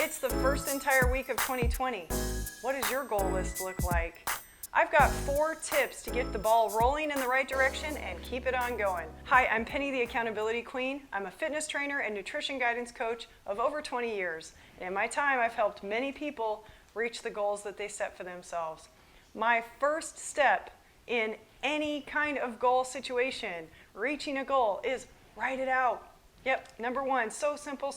It's the first entire week of 2020. What does your goal list look like? I've got 4 tips to get the ball rolling in the right direction and keep it on going. Hi, I'm Penny, the Accountability Queen. I'm a fitness trainer and nutrition guidance coach of over 20 years. In my time, I've helped many people reach the goals that they set for themselves. My first step in any kind of goal situation, reaching a goal, is write it out. Yep, number 1, so simple,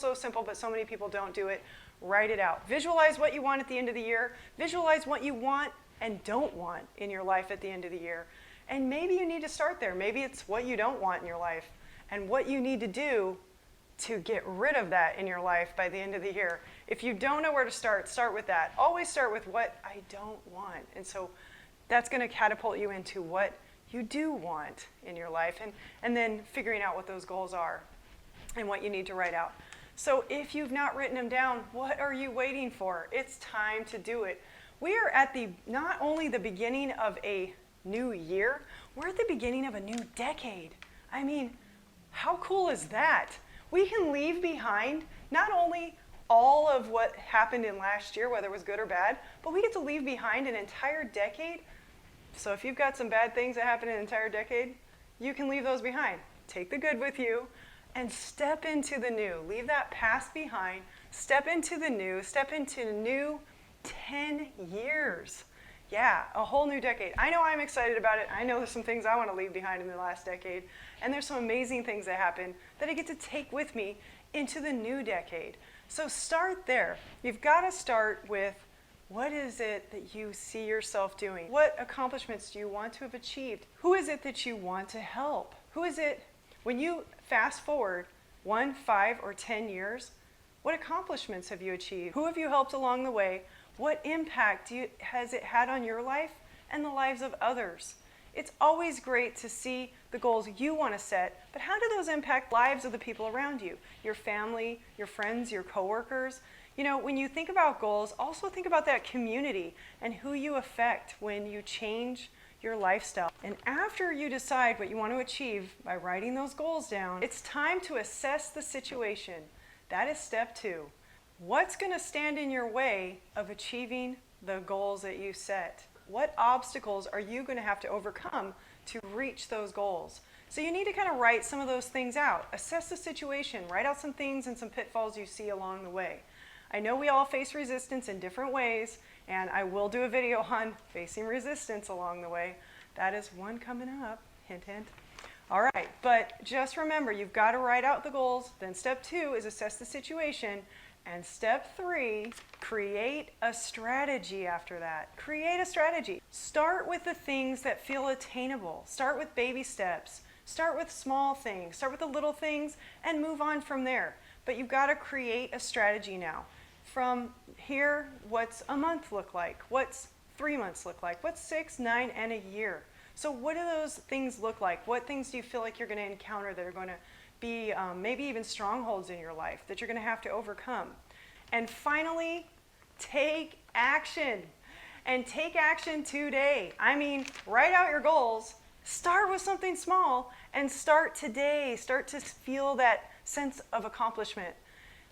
but so many people don't do it. Write it out. Visualize what you want at the end of the year. Visualize what you want and don't want in your life at the end of the year. And maybe you need to start there. Maybe it's what you don't want in your life and what you need to do to get rid of that in your life by the end of the year. If you don't know where to start with that. Always start with what I don't want. And so that's going to catapult you into what you do want in your life, and then figuring out what those goals are and what you need to write out. So if you've not written them down, what are you waiting for? It's time to do it. We are at not only the beginning of a new year, we're at the beginning of a new decade. I mean, how cool is that? We can leave behind not only all of what happened in last year, whether it was good or bad, but we get to leave behind an entire decade. So if you've got some bad things that happened in an entire decade, you can leave those behind. Take the good with you and step into the new. Leave that past behind, step into the new, step into the new 10 years. Yeah, a whole new decade. I know I'm excited about it. I know there's some things I want to leave behind in the last decade. And there's some amazing things that happen that I get to take with me into the new decade. So start there. You've got to start with, what is it that you see yourself doing? What accomplishments do you want to have achieved? Who is it that you want to help? Who is it, when you fast forward 1, 5, or 10 years, what accomplishments have you achieved? Who have you helped along the way? What impact has it had on your life and the lives of others? It's always great to see the goals you want to set, but how do those impact the lives of the people around you? Your family, your friends, your coworkers? You know, when you think about goals, also think about that community and who you affect when you change your lifestyle. And after you decide what you want to achieve by writing those goals down, it's time to assess the situation. That is step 2. What's going to stand in your way of achieving the goals that you set? What obstacles are you going to have to overcome to reach those goals? So you need to kind of write some of those things out. Assess the situation. Write out some things and some pitfalls you see along the way. I know we all face resistance in different ways, and I will do a video on facing resistance along the way. That is one coming up. Hint, hint. All right, but just remember, you've got to write out the goals. Then step 2 is assess the situation. And step 3, create a strategy after that. Create a strategy. Start with the things that feel attainable. Start with baby steps. Start with small things. Start with the little things and move on from there. But you've got to create a strategy now. From here, what's a month look like? What's 3 months look like? What's 6, 9, and a year? So what do those things look like? What things do you feel like you're going to encounter that are going to be maybe even strongholds in your life that you're going to have to overcome? And finally, take action. And take action today. I mean, write out your goals. Start with something small and start today. Start to feel that sense of accomplishment.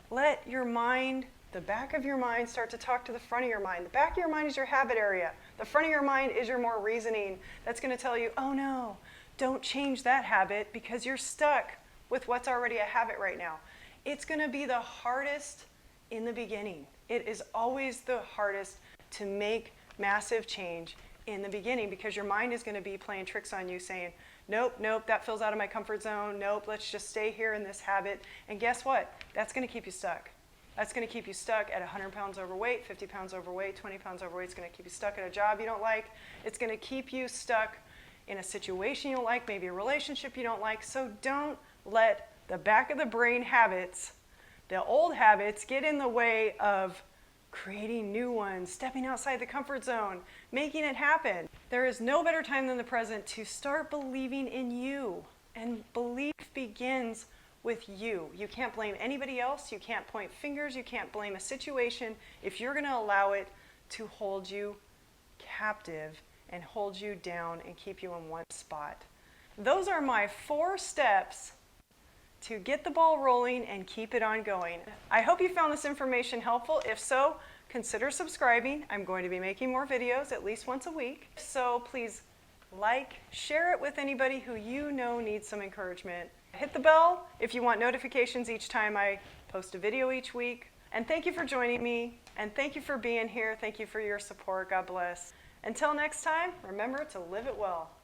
Let your mind, the back of your mind, start to talk to the front of your mind. The back of your mind is your habit area. The front of your mind is your more reasoning. That's going to tell you, oh no, don't change that habit because you're stuck with what's already a habit right now. It's going to be the hardest in the beginning. It is always the hardest to make massive change in the beginning because your mind is going to be playing tricks on you saying, nope, that feels out of my comfort zone. Nope, let's just stay here in this habit. And guess what? That's going to keep you stuck. That's going to keep you stuck at 100 pounds overweight, 50 pounds overweight, 20 pounds overweight. It's going to keep you stuck at a job you don't like. It's going to keep you stuck in a situation you don't like, maybe a relationship you don't like. So don't let the back of the brain habits, the old habits, get in the way of creating new ones, stepping outside the comfort zone, making it happen. There is no better time than the present to start believing in you. And belief begins with you. You can't blame anybody else. You can't point fingers. You can't blame a situation if you're going to allow it to hold you captive and hold you down and keep you in one spot. Those are my 4 steps to get the ball rolling and keep it on going. I hope you found this information helpful. If so, consider subscribing. I'm going to be making more videos at least once a week. So please like, share it with anybody who you know needs some encouragement. Hit the bell if you want notifications each time I post a video each week. And thank you for joining me, and thank you for being here. Thank you for your support. God bless. Until next time, remember to live it well.